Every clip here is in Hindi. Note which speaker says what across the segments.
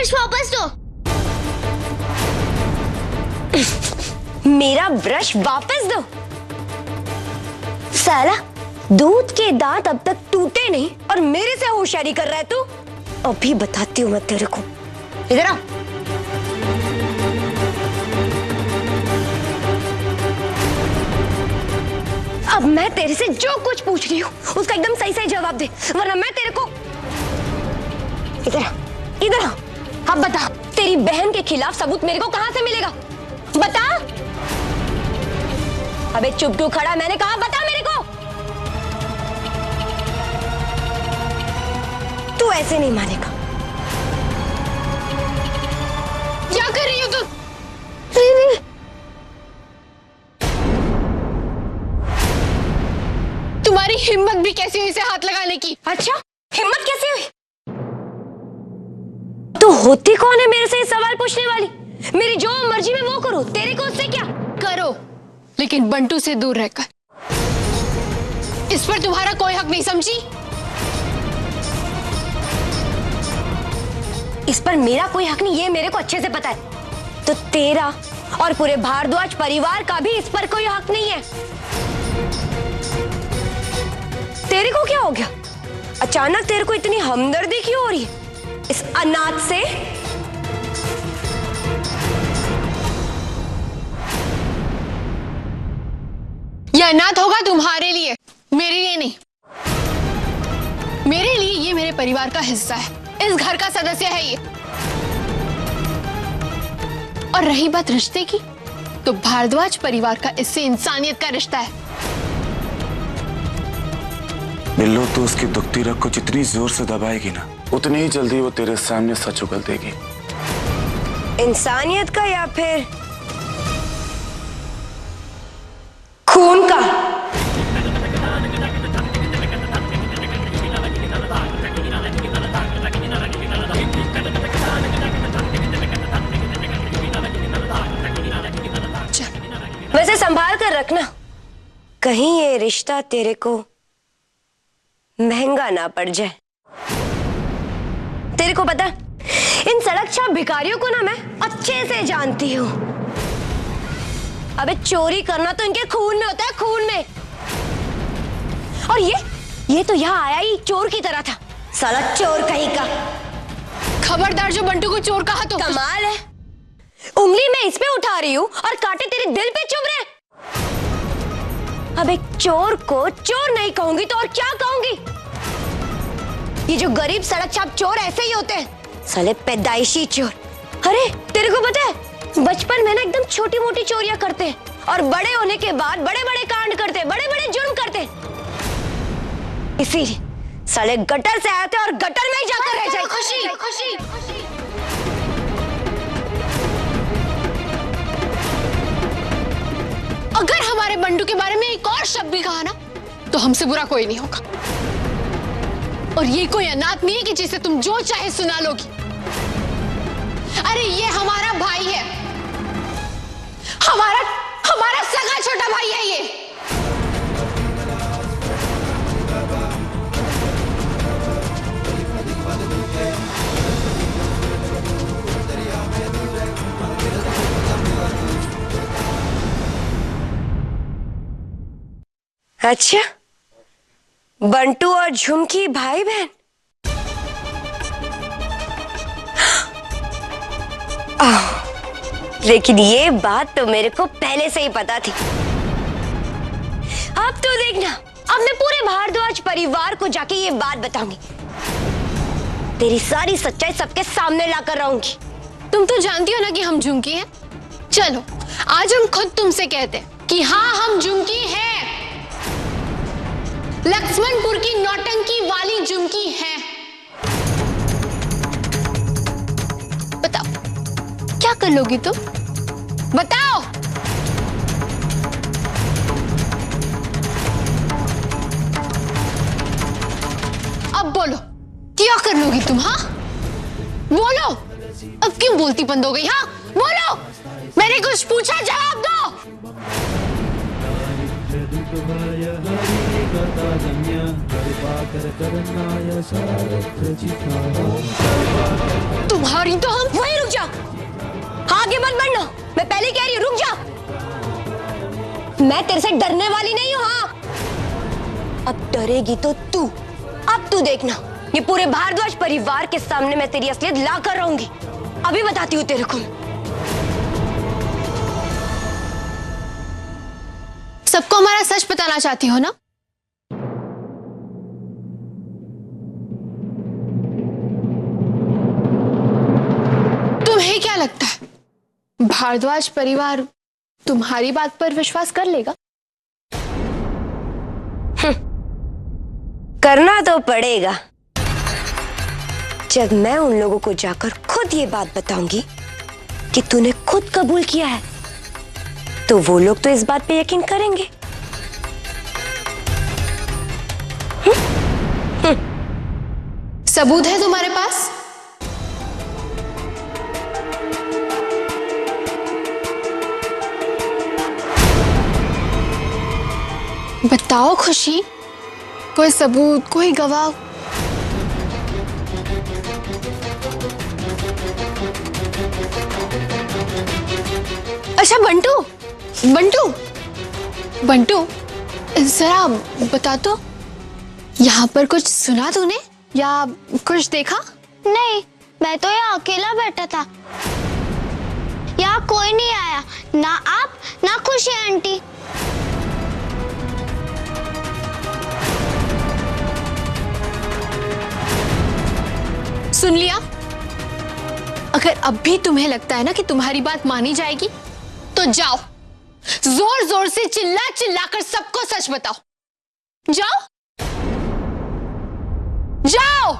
Speaker 1: ब्रश वापस दो।
Speaker 2: मेरा ब्रश वापस दो। साला दूध के दांत अब तक टूटे नहीं और मेरे से होशियारी कर रहा है तू। अभी बताती हूँ मैं तेरे को। इधर आ। अब मैं तेरे से जो कुछ पूछ रही हूँ उसका एकदम सही सही जवाब दे, वरना मैं तेरे को। इधर आ, इधर आ। अब बता, तेरी बहन के खिलाफ सबूत मेरे को कहां से मिलेगा? बता। अबे चुप क्यों खड़ा? मैंने कहा बता मेरे को। तू ऐसे नहीं मानेगा।
Speaker 1: क्या कर रही हो तुम? तुम्हारी हिम्मत भी कैसी हुई इसे हाथ लगाने की?
Speaker 2: अच्छा, हिम्मत कैसे हुई? तो होती कौन है मेरे से ये सवाल पूछने वाली? मेरी जो मर्जी में वो करूं, तेरे को उससे क्या?
Speaker 1: करो, लेकिन बंटू से दूर रहकर। इस पर तुम्हारा कोई हक नहीं, समझी?
Speaker 2: इस पर मेरा कोई हक नहीं, ये मेरे को अच्छे से पता है। तो तेरा और पूरे भारद्वाज परिवार का भी इस पर कोई हक नहीं है। तेरे को क्या हो गया? अचानक तेरे को इतनी हमदर्दी क्यों हो रही है इस अनाथ से?
Speaker 1: यह अनाथ होगा तुम्हारे लिए, मेरे लिए नहीं। मेरे लिए ये मेरे परिवार का हिस्सा है, इस घर का सदस्य है ये। और रही बात रिश्ते की, तो भारद्वाज परिवार का इससे इंसानियत का रिश्ता है।
Speaker 3: बिल्लू, तू उसकी दुखती रग को जितनी जोर से दबाएगी ना, उतनी ही जल्दी वो तेरे सामने सच उगल देगी।
Speaker 2: इंसानियत का या फिर खून का? वैसे संभाल कर रखना, कहीं ये रिश्ता तेरे को महंगा ना पड़ जाए। तेरे को पता, इन सड़क छाप भिखारियों को ना मैं अच्छे से जानती हूँ। अबे चोरी करना तो इनके खून में होता है, खून में। और ये तो यहाँ आया ही चोर की तरह था, साला चोर कहीं का।
Speaker 1: खबरदार जो बंटू को चोर कहा तो।
Speaker 2: कमाल है, उंगली मैं इस पे उठा रही हूँ और कांटे तेरे दिल पे चुभ रहे। अब एक चोर को चोर नहीं कहूंगी तो और क्या कहूंगी? ये जो गरीब सड़क छाप चोर ऐसे ही होते हैं, साले पैदाइशी चोर। अरे तेरे को पता है, बचपन में ना एकदम छोटी मोटी चोरियां करते हैं और बड़े होने के बाद बड़े बड़े कांड करते, बड़े बड़े जुर्म करते। इसीलिए साले गटर से आते और गटर में ही जाकर रह जाए।
Speaker 1: खुशी, खुशी, खुशी। अगर हमारे बंटू के बारे में एक और शब्द भी कहा ना, तो हमसे बुरा कोई नहीं होगा। और ये कोई अनाथ नहीं है कि जिसे तुम जो चाहे सुना लोगी। अरे ये हमारा भाई है, हमारा सगा छोटा भाई है ये।
Speaker 2: अच्छा, बंटू और झुमकी भाई बहन? लेकिन ये बात तो मेरे को पहले से ही पता थी। अब तो देखना, अब मैं पूरे भारद्वाज परिवार को जाके ये बात बताऊंगी। तेरी सारी सच्चाई सबके सामने लाकर रहूंगी।
Speaker 1: तुम तो जानती हो ना कि हम झुमकी हैं। चलो आज हम खुद तुमसे कहते हैं कि हाँ, हम झुमकी हैं। लक्ष्मणपुर की नौटंकी वाली झुमकी है। बताओ क्या कर लोगी तुम? बताओ। अब बोलो क्या कर लोगी तुम? हाँ बोलो, अब क्यों बोलती बंद हो गई? हाँ बोलो, मैंने कुछ पूछा, जवाब दो। तुम्हारी तो हम।
Speaker 2: वहीं रुक जा, आगे मत बढ़ना, मैं पहले कह रही हूँ रुक जा। मैं तेरे से डरने वाली नहीं हूँ। हाँ, अब डरेगी तो तू। अब तू देखना, ये पूरे भारद्वाज परिवार के सामने मैं तेरी असलियत ला कर रहूंगी। अभी बताती हूँ तेरे को।
Speaker 1: सबको हमारा सच बताना चाहती हो ना? तुम्हें क्या लगता है भारद्वाज परिवार तुम्हारी बात पर विश्वास कर लेगा?
Speaker 2: करना तो पड़ेगा। जब मैं उन लोगों को जाकर खुद ये बात बताऊंगी कि तूने खुद कबूल किया है, तो वो लोग तो इस बात पे यकीन करेंगे।
Speaker 1: सबूत है तुम्हारे पास? बताओ खुशी, कोई सबूत, कोई गवाह? अच्छा बंटू, बंटू, बंटू, जरा बता तो, यहाँ पर कुछ सुना तूने या कुछ देखा?
Speaker 4: नहीं, मैं तो यहाँ अकेला बैठा था। यहाँ कोई नहीं आया, ना आप ना खुशी आंटी।
Speaker 1: सुन लिया? अगर अब भी तुम्हें लगता है ना कि तुम्हारी बात मानी जाएगी, तो जाओ, जोर जोर से चिल्ला चिल्ला कर सबको सच बताओ। जाओ, जाओ।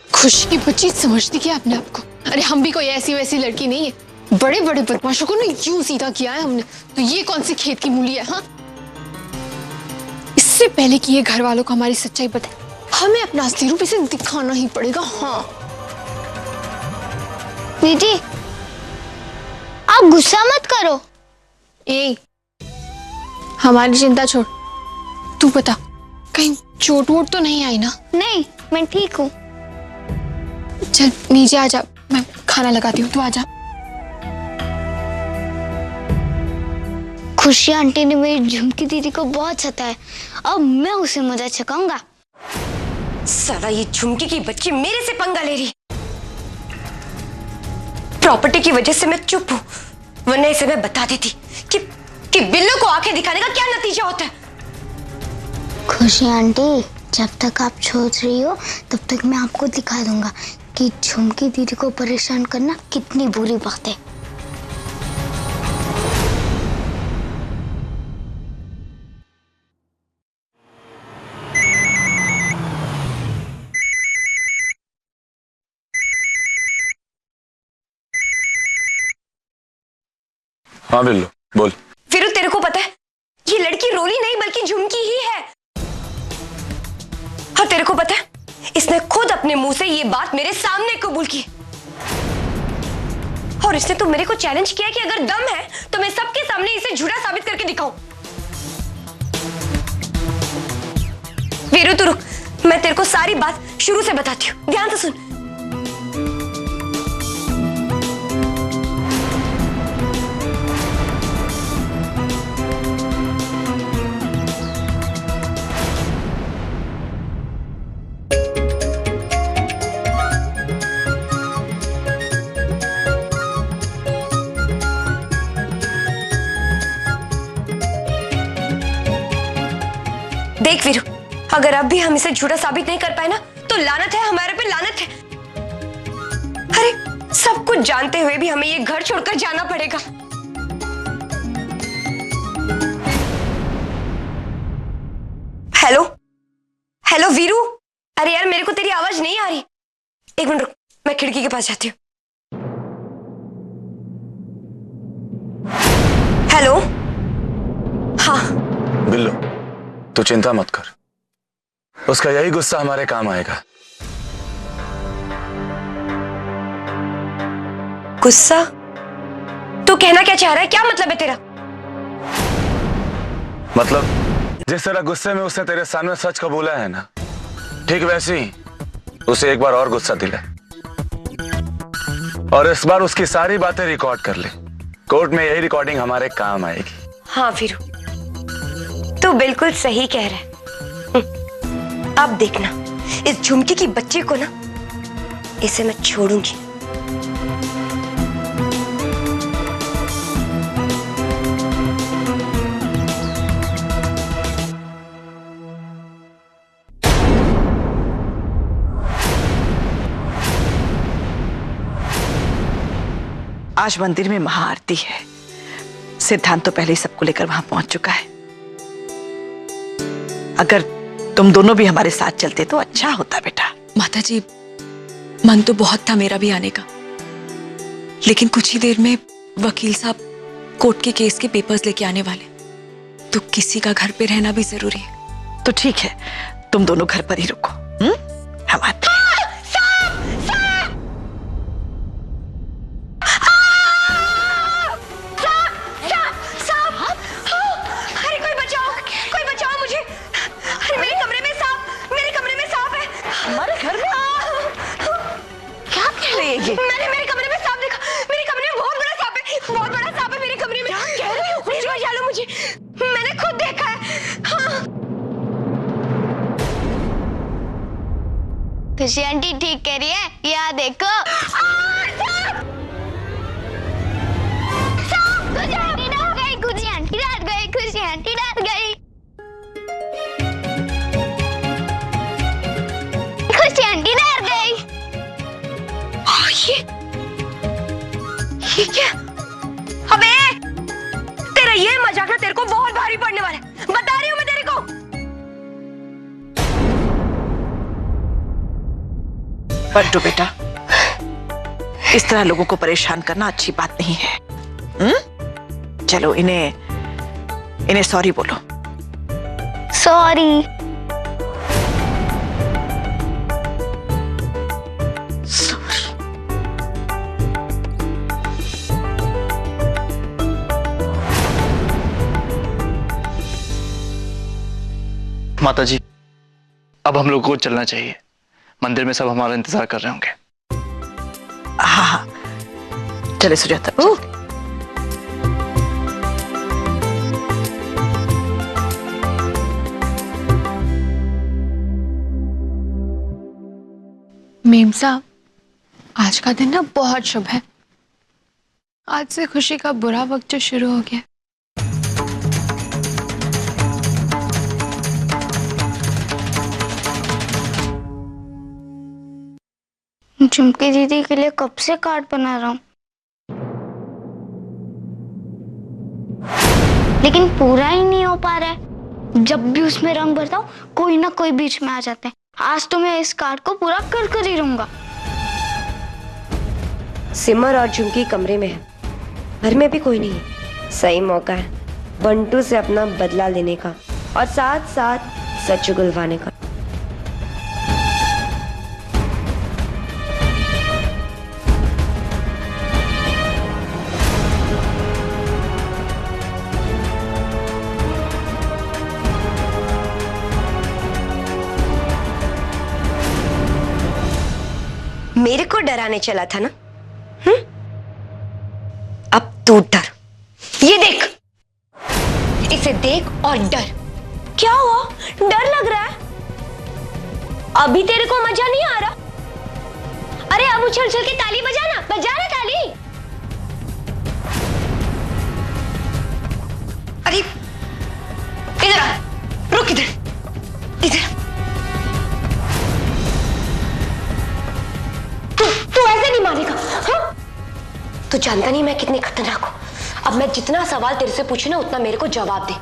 Speaker 1: खुशी की बच्ची समझती क्या अपने आप को? अरे हम भी कोई ऐसी वैसी लड़की नहीं है। बड़े बड़े बदमाशों को ना यूं सीधा किया है हमने, तो ये कौन सी खेत की मूली है? हाँ, इससे पहले कि ये घर वालों को हमारी सच्चाई पता है, हमें अपना असली रूप इसे दिखाना ही पड़ेगा। हाँ
Speaker 4: दीदी, आप गुस्सा मत करो।
Speaker 1: ए, हमारी चिंता छोड़, तू बता, कहीं चोट वोट तो नहीं आई ना?
Speaker 4: नहीं, मैं ठीक हूँ।
Speaker 1: चल नीचे आ जा, मैं खाना लगाती हूँ, तू आ जा।
Speaker 4: खुशी आंटी ने मेरी झुमकी दीदी को बहुत सताया, अब मैं उसे मजा चखाऊंगा।
Speaker 2: साला ये झुमकी की बच्ची मेरे से पंगा ले रही। प्रॉपर्टी की वजह से मैं चुप हूं, वरना इसे मैं बता देती कि बिल्लू को आंखें दिखाने का क्या नतीजा होता है।
Speaker 4: खुशी आंटी, जब तक आप सोच रही हो तब तक मैं आपको दिखा दूंगा कि झुमकी दीदी को परेशान करना कितनी बुरी बात है।
Speaker 3: हाँ बिल्लू, बोल।
Speaker 2: फिर तेरे को पता है, ये लड़की रोली नहीं बल्कि झुमकी ही है। हाँ, तेरे को पता है, इसने खुद अपने मुंह से ये बात मेरे सामने कबूल की, और इसने तो मेरे को चैलेंज किया कि अगर दम है तो मैं सबके सामने इसे झूठा साबित करके दिखाऊं। वीरू तू रुक, मैं तेरे को सारी बात शुरू से बताती हूँ, ध्यान से सुन। देख वीरू, अगर अब भी हम इसे झूठा साबित नहीं कर पाए ना, तो लानत है, हमारे पे लानत है। अरे सब कुछ जानते हुए भी हमें ये घर छोड़कर जाना पड़ेगा। हेलो हेलो वीरू, अरे यार मेरे को तेरी आवाज नहीं आ रही। एक मिनट रुक, मैं खिड़की के पास जाती हूँ। हेलो, हाँ
Speaker 3: बिल्लू, तू चिंता मत कर, उसका यही गुस्सा हमारे काम आएगा।
Speaker 2: गुस्सा? तू कहना क्या चाह रहा है? क्या मतलब है तेरा?
Speaker 3: मतलब जिस तरह गुस्से में उसने तेरे सामने सच कबूला है ना, ठीक वैसे ही उसे एक बार और गुस्सा दिला और इस बार उसकी सारी बातें रिकॉर्ड कर ले। कोर्ट में यही रिकॉर्डिंग हमारे काम आएगी।
Speaker 2: हाँ फिर तू बिल्कुल सही कह रहा है। अब देखना, इस झुमकी की बच्ची को ना, इसे मैं छोड़ूंगी।
Speaker 5: आज मंदिर में महाआरती है। सिद्धांत तो पहले ही सबको लेकर वहां पहुंच चुका है। अगर तुम दोनों भी हमारे साथ चलते तो अच्छा होता बेटा।
Speaker 6: माताजी, मन तो बहुत था मेरा भी आने का, लेकिन कुछ ही देर में वकील साहब कोर्ट के केस के पेपर्स लेके आने वाले, तो किसी का घर पे रहना भी जरूरी है।
Speaker 5: तो ठीक है, तुम दोनों घर पर ही रुको। हम आते हैं।
Speaker 2: मैंने मेरे कमरे में सांप देखा। मेरे कमरे में बहुत बड़ा सांप है, बहुत बड़ा सांप है मेरे कमरे में। क्या कह रही हो? कुछ बचा लो मुझे, मैंने खुद देखा है। हाँ।
Speaker 4: खुशी आंटी ठीक कह रही है, यहाँ देखो। खुशी आंटी डर गई, खुशी आंटी डर गई, खुशी आंटी डर गई, खुशी आंटी डर गई।
Speaker 2: ये क्या? अबे तेरा ये मजाक ना तेरे को बहुत भारी पड़ने वाला है, बता रही हूँ मैं तेरे को।
Speaker 5: बंटू बेटा, इस तरह लोगों को परेशान करना अच्छी बात नहीं है। चलो इन्हें सॉरी बोलो।
Speaker 4: सॉरी।
Speaker 7: माताजी, अब हम लोग को चलना चाहिए। मंदिर में सब हमारा इंतजार कर रहे होंगे।
Speaker 5: हाँ, चले सुजाता।
Speaker 1: मेम साहब, आज का दिन ना बहुत शुभ है। आज से खुशी का बुरा वक्त जो शुरू हो गया।
Speaker 4: झुमकी दीदी के लिए कब से कार्ड बना रहा हूँ, लेकिन पूरा ही नहीं हो पा रहा है। जब भी उसमें रंग भरता हूँ, कोई ना कोई बीच में आ जाते हैं। आज तो मैं इस कार्ड को पूरा कर ही रहूंगा।
Speaker 2: सिमर और झुमकी कमरे में है, घर में भी कोई नहीं है। सही मौका है बंटू से अपना बदला लेने का और साथ साथ सच उगलवाने का। मेरे को डराने चला था ना? अब तू डर। ये देख, इसे देख और डर। क्या हुआ? डर लग रहा है? अभी तेरे को मजा नहीं आ रहा? अरे अब उछल उछल के ताली बजाना, बजाना ताली। अरे इधर आ, रुक इधर, इधर। तू ऐसे नहीं मारेगा, हाँ? तू जानता नहीं मैं कितनी खतरनाक हूं। अब मैं जितना सवाल तेरे से पूछू ना, उतना मेरे को जवाब दे।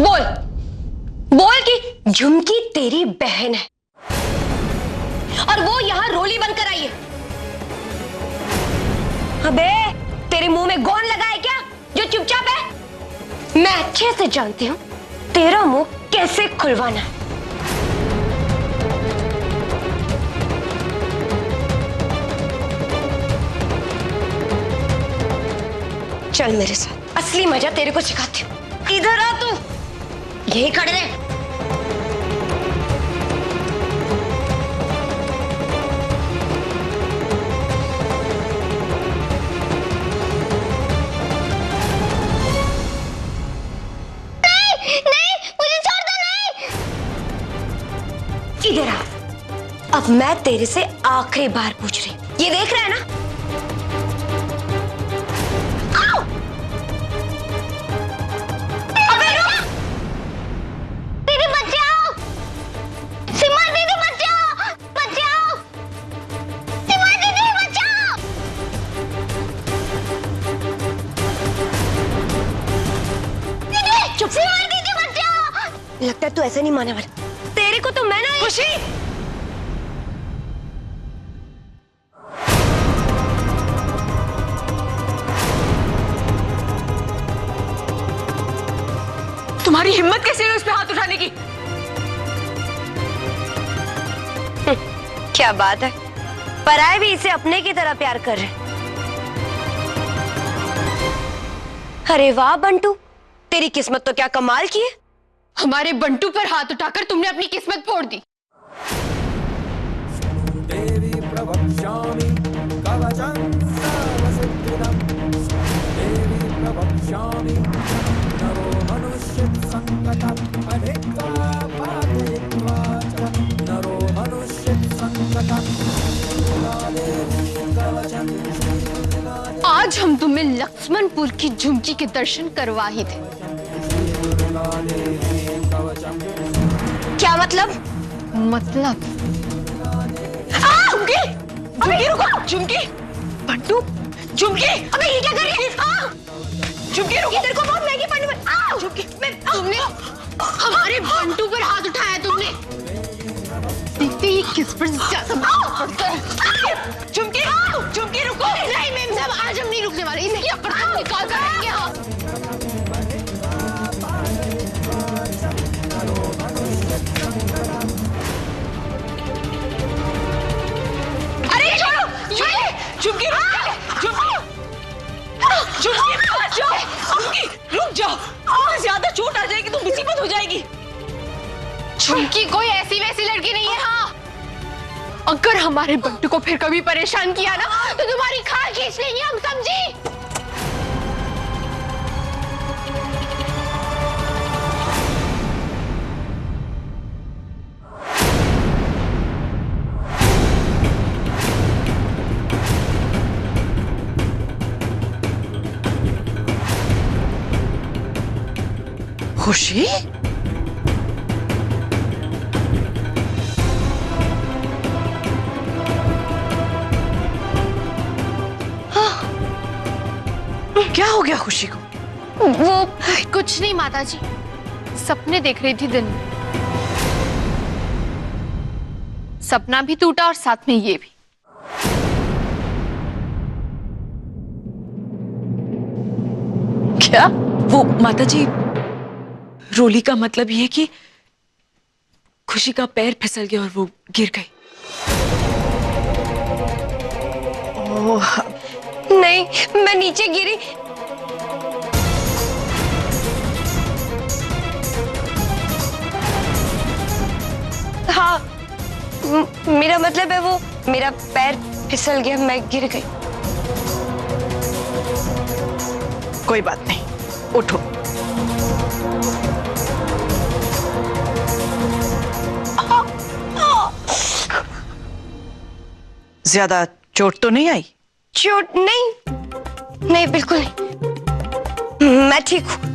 Speaker 2: बोल बोल कि झुमकी तेरी बहन है और वो यहां रोली बनकर आई है। अबे तेरे मुंह में गोंद लगा है क्या जो चुपचाप है? मैं अच्छे से जानती हूं तेरा मुंह कैसे खुलवाना है। चल मेरे साथ, असली मजा तेरे को सिखाती हूँ। इधर आ तू, यही खड़े रहे। इधर आ। अब मैं तेरे से आखिरी बार पूछ रही, ये देख रहा है ना? आओ! अबे रुक!
Speaker 4: दीदी बचाओ! सीमा दीदी बचाओ! बचाओ! सीमा दीदी बचाओ! दीदी! चुप! सीमा दीदी बचाओ!
Speaker 2: लगता है तू ऐसे नहीं माने वाला। तेरे को तो मैं ना
Speaker 5: खुशी,
Speaker 6: तुम्हारी हिम्मत कैसे हुई उस पे हाथ उठाने की?
Speaker 2: क्या बात है, पराए भी इसे अपने की तरह प्यार कर रहे। अरे वाह बंटू, तेरी किस्मत तो क्या कमाल की है।
Speaker 1: हमारे बंटू पर हाथ उठाकर तुमने अपनी किस्मत फोड़ दी।
Speaker 8: देवी प्रवक्ष्यामि कवचं सर्वसिद्धिदं देवी प्रवक्ष्यामि नरो मनुष्यसङ्कटम् अनेका पातयित्वा च नरो मनुष्यसङ्कटम् कवचं।
Speaker 1: आज हम तुम्हें लक्ष्मणपुर की झुमकी के दर्शन करवा ही थे।
Speaker 2: क्या मतलब?
Speaker 1: मतलब
Speaker 5: झुमकी, झुमकी रुको, झुमकी, बंटू, झुमकी, अबे ये क्या कर रही है? झुमकी रुको, तेरे को बहुत महंगी पड़ने वाली। झुमकी,
Speaker 1: तुमने हमारे बंटू पर हाथ उठाया तुमने। देखते ही किस पर ज्यादा पड़ता है।
Speaker 5: झुमकी, झुमकी रुको।
Speaker 1: नहीं मैम साहब, आज हम नहीं रुकने वाले। इनकी अपना निकाल कर रहेंगे हम।
Speaker 5: अरे छोड़ो, झुमकी, झुमकी रुक जाओ, और ज्यादा चोट आ जाएगी तो मुसीबत हो जाएगी।
Speaker 1: झुमकी कोई ऐसी वैसी लड़की नहीं है। हाँ, अगर हमारे बंटू को फिर कभी परेशान किया ना तो तुम्हारी खाल खींच लेंगे हम, समझी?
Speaker 5: खुशी, क्या हो गया खुशी को?
Speaker 1: वो कुछ नहीं माता जी, सपने देख रही थी दिन में। सपना भी टूटा और साथ में ये भी।
Speaker 6: क्या? वो माताजी, रोली का मतलब ये है कि खुशी का पैर फिसल गया और वो गिर गई।
Speaker 2: ओह, नहीं, मैं नीचे गिरी। हाँ, मेरा मतलब है वो मेरा पैर फिसल गया, मैं गिर गई।
Speaker 5: कोई बात नहीं, उठो। ज्यादा चोट तो नहीं आई?
Speaker 2: चोट नहीं, नहीं बिल्कुल नहीं, मैं ठीक हूँ।